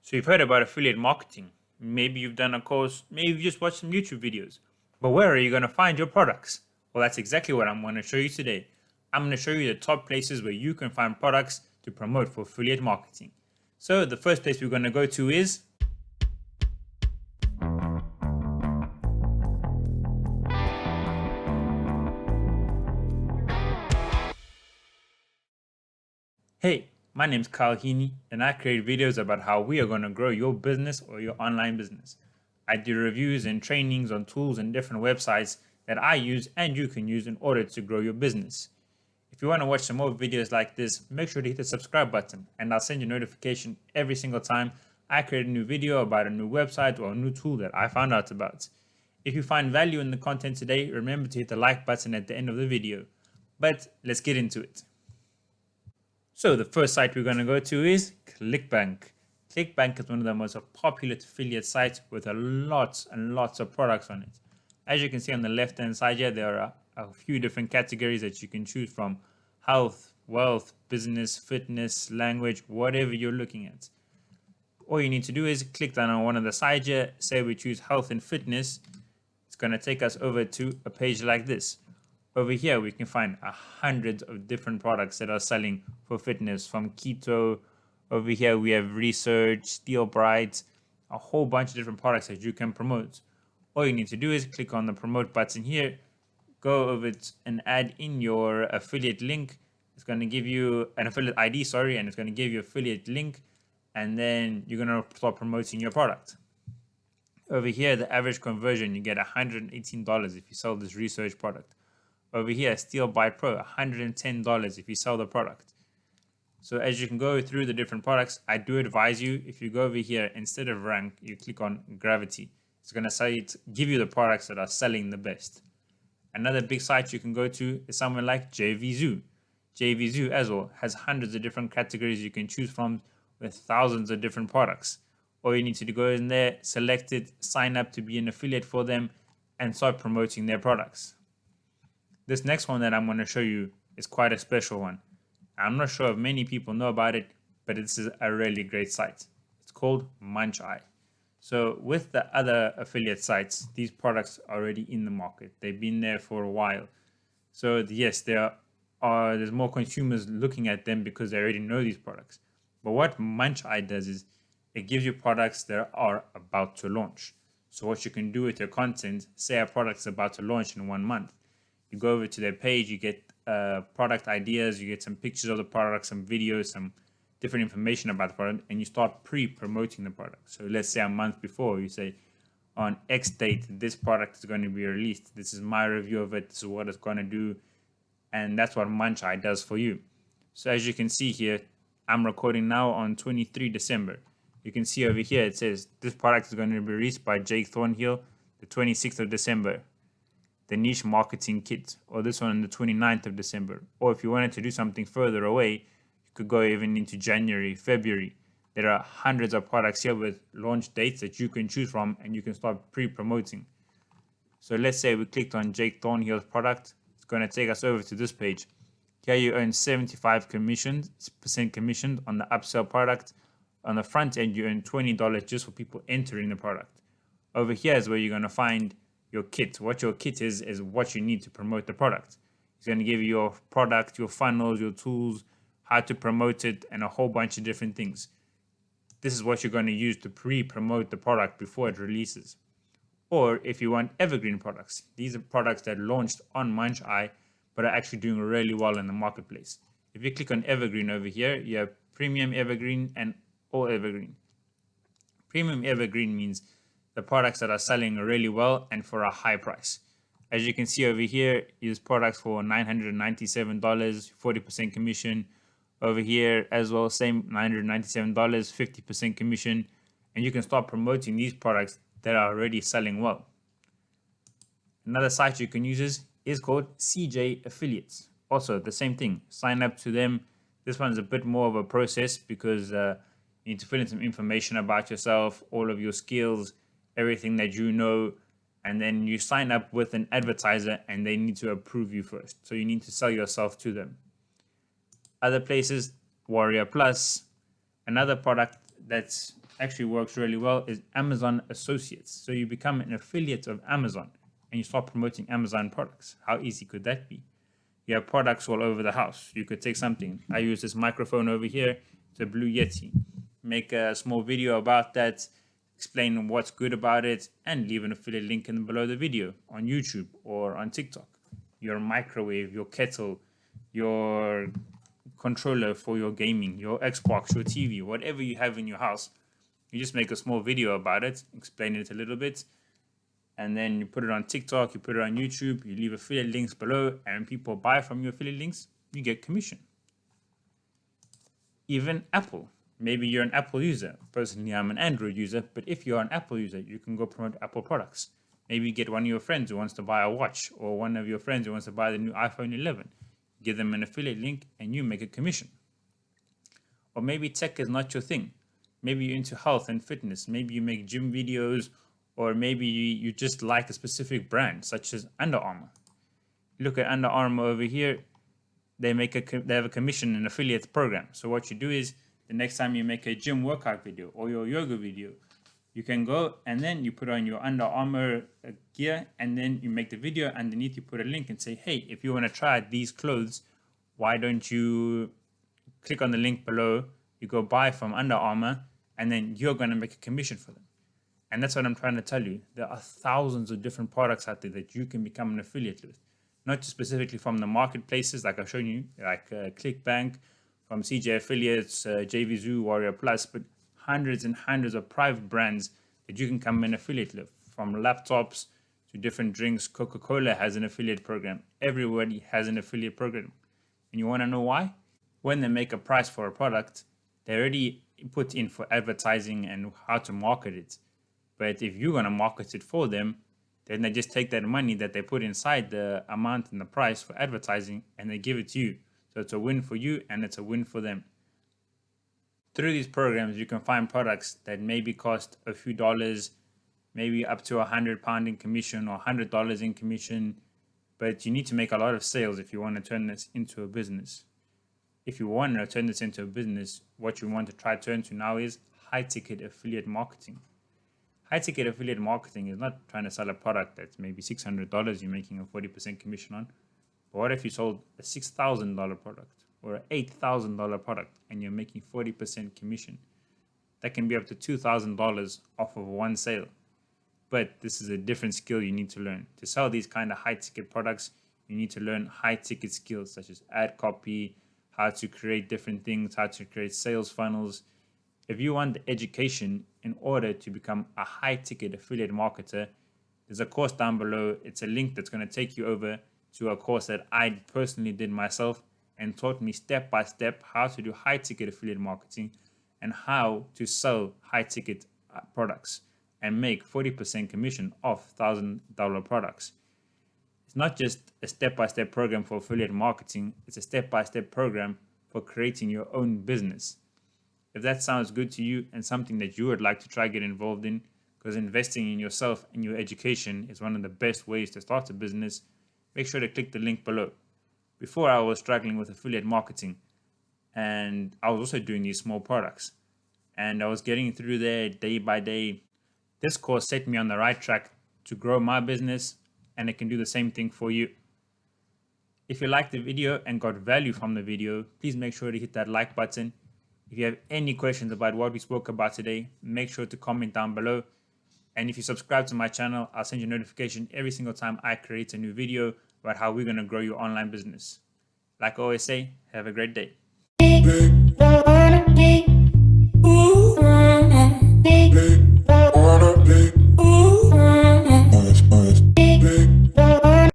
So you've heard about affiliate marketing. Maybe you've done a course, maybe you've just watched some YouTube videos. But where are you going to find your products? Well, that's exactly what I'm going to show you today. I'm going to show you the top places where you can find products to promote for affiliate marketing. So the first place we're going to go to is Hey, my name's Kyle Heaney, and I create videos about how we are going to grow your business or your online business. I do reviews and trainings on tools and different websites that I use and you can use in order to grow your business. If you want to watch some more videos like this, make sure to hit the subscribe button and I'll send you a notification every single time I create a new video about a new website or a new tool that I found out about. If you find value in the content today, remember to hit the like button at the end of the video. But let's get into it. So the first site we're going to go to is Clickbank. Clickbank is one of the most popular affiliate sites with lots and lots of products on it. As you can see on the left hand side here, there are a few different categories that you can choose from: health, wealth, business, fitness, language, whatever you're looking at. All you need to do is click down on one of the sides here, say we choose health and fitness. It's going to take us over to a page like this. Over here, we can find hundreds of different products that are selling for fitness, from keto. Over here, we have research, steel bright, a whole bunch of different products that you can promote. All you need to do is click on the promote button here, go over it and add in your affiliate link. It's going to give you an affiliate ID, and it's going to give you affiliate link, and then you're going to start promoting your product. Over here, the average conversion, you get $118 if you sell this research product. Over here, Steel by Pro, $110 if you sell the product. So as you can go through the different products, I do advise you, if you go over here, instead of rank, you click on gravity. It's going to give you the products that are selling the best. Another big site you can go to is somewhere like JVZoo. JVZoo as well has hundreds of different categories you can choose from with thousands of different products. All you need to do, go in there, select it, sign up to be an affiliate for them, and start promoting their products. This next one that I'm going to show you is quite a special one. I'm not sure if many people know about it, but this is a really great site. It's called Munchie. So with the other affiliate sites, these products are already in the market. They've been there for a while. So yes, there's more consumers looking at them because they already know these products. But what Munchie does is it gives you products that are about to launch. So what you can do with your content, say a product's about to launch in 1 month. You go over to their page, you get product ideas, you get some pictures of the product, some videos, some different information about the product, and you start pre-promoting the product. So let's say a month before, you say, on X date, this product is going to be released. This is my review of it. This is what it's going to do. And that's what Munchie does for you. So as you can see here, I'm recording now on 23 December. You can see over here, it says this product is going to be released by Jake Thornhill, the 26th of December. The niche marketing kit, or this one on the 29th of December. Or if you wanted to do something further away, you could go even into January, February. There are hundreds of products here with launch dates that you can choose from and you can start pre-promoting. So let's say we clicked on Jake Thornhill's product. It's going to take us over to this page. Here you earn 75% commission on the upsell product. On the front end, you earn $20 just for people entering the product. Over here is where you're going to find your kit. What your kit is what you need to promote the product. It's going to give you your product, your funnels, your tools, how to promote it, and a whole bunch of different things. This is what you're going to use to pre-promote the product before it releases. Or if you want evergreen products, these are products that launched on Munchie but are actually doing really well in the marketplace. If you click on evergreen over here, you have premium evergreen and all evergreen. Premium evergreen means the products that are selling really well and for a high price. As you can see over here, is products for $997, 40% commission. Over here as well, same $997, 50% commission. And you can start promoting these products that are already selling well. Another site you can use is called CJ Affiliates. Also, the same thing. Sign up to them. This one's a bit more of a process because you need to fill in some information about yourself, all of your skills, everything that you know, and then you sign up with an advertiser and they need to approve you first. So you need to sell yourself to them. Other places, Warrior Plus, another product that's actually works really well is Amazon Associates. So you become an affiliate of Amazon and you start promoting Amazon products. How easy could that be? You have products all over the house. You could take something. I use this microphone over here. It's a Blue Yeti. Make a small video about that, explain what's good about it, and leave an affiliate link in below the video on YouTube or on TikTok. Your microwave, your kettle, your controller for your gaming, your Xbox, your TV, whatever you have in your house. You just make a small video about it, explain it a little bit, and then you put it on TikTok, you put it on YouTube, you leave affiliate links below, and people buy from your affiliate links, you get commission. Even Apple. Maybe you're an Apple user. Personally, I'm an Android user, but if you're an Apple user, you can go promote Apple products. Maybe you get one of your friends who wants to buy a watch, or one of your friends who wants to buy the new iPhone 11. Give them an affiliate link and you make a commission. Or maybe tech is not your thing. Maybe you're into health and fitness. Maybe you make gym videos, or maybe you just like a specific brand, such as Under Armour. Look at Under Armour over here. They have a commission and affiliate program. So what you do is, the next time you make a gym workout video or your yoga video, you can go and then you put on your Under Armour gear, and then you make the video. Underneath you put a link and say, hey, if you want to try these clothes, why don't you click on the link below, you go buy from Under Armour, and then you're going to make a commission for them. And that's what I'm trying to tell you. There are thousands of different products out there that you can become an affiliate with. Not just specifically from the marketplaces like I've shown you, like Clickbank, from CJ Affiliates, JVZoo, Warrior Plus, but hundreds and hundreds of private brands that you can come an affiliate with, from laptops to different drinks. Coca-Cola has an affiliate program. Everybody has an affiliate program. And you want to know why? When they make a price for a product, they already put in for advertising and how to market it. But if you're going to market it for them, then they just take that money that they put inside the amount and the price for advertising and they give it to you. So it's a win for you and it's a win for them. Through these programs, you can find products that maybe cost a few dollars, maybe up to £100 in commission or $100 in commission. But you need to make a lot of sales if you want to turn this into a business. If you want to turn this into a business, what you want to try to turn to now is high-ticket affiliate marketing. High-ticket affiliate marketing is not trying to sell a product that's maybe $600 you're making a 40% commission on. But what if you sold a $6,000 product or an $8,000 product and you're making 40% commission? That can be up to $2,000 off of one sale. But this is a different skill you need to learn. To sell these kind of high-ticket products, you need to learn high-ticket skills such as ad copy, how to create different things, how to create sales funnels. If you want the education in order to become a high-ticket affiliate marketer, there's a course down below. It's a link that's going to take you over to a course that I personally did myself and taught me step by step how to do high-ticket affiliate marketing and how to sell high-ticket products and make 40% commission off $1,000 products. It's not just a step-by-step program for affiliate marketing. It's a step-by-step program for creating your own business. If that sounds good to you and something that you would like to try get involved in, because investing in yourself and your education is one of the best ways to start a business, make sure to click the link below. Before, I was struggling with affiliate marketing, and I was also doing these small products, and I was getting through there day by day. This course set me on the right track to grow my business, and it can do the same thing for you. If you liked the video and got value from the video, please make sure to hit that like button. If you have any questions about what we spoke about today, make sure to comment down below. And if you subscribe to my channel, I'll send you a notification every single time I create a new video about how we're going to grow your online business. Like I always say, have a great day.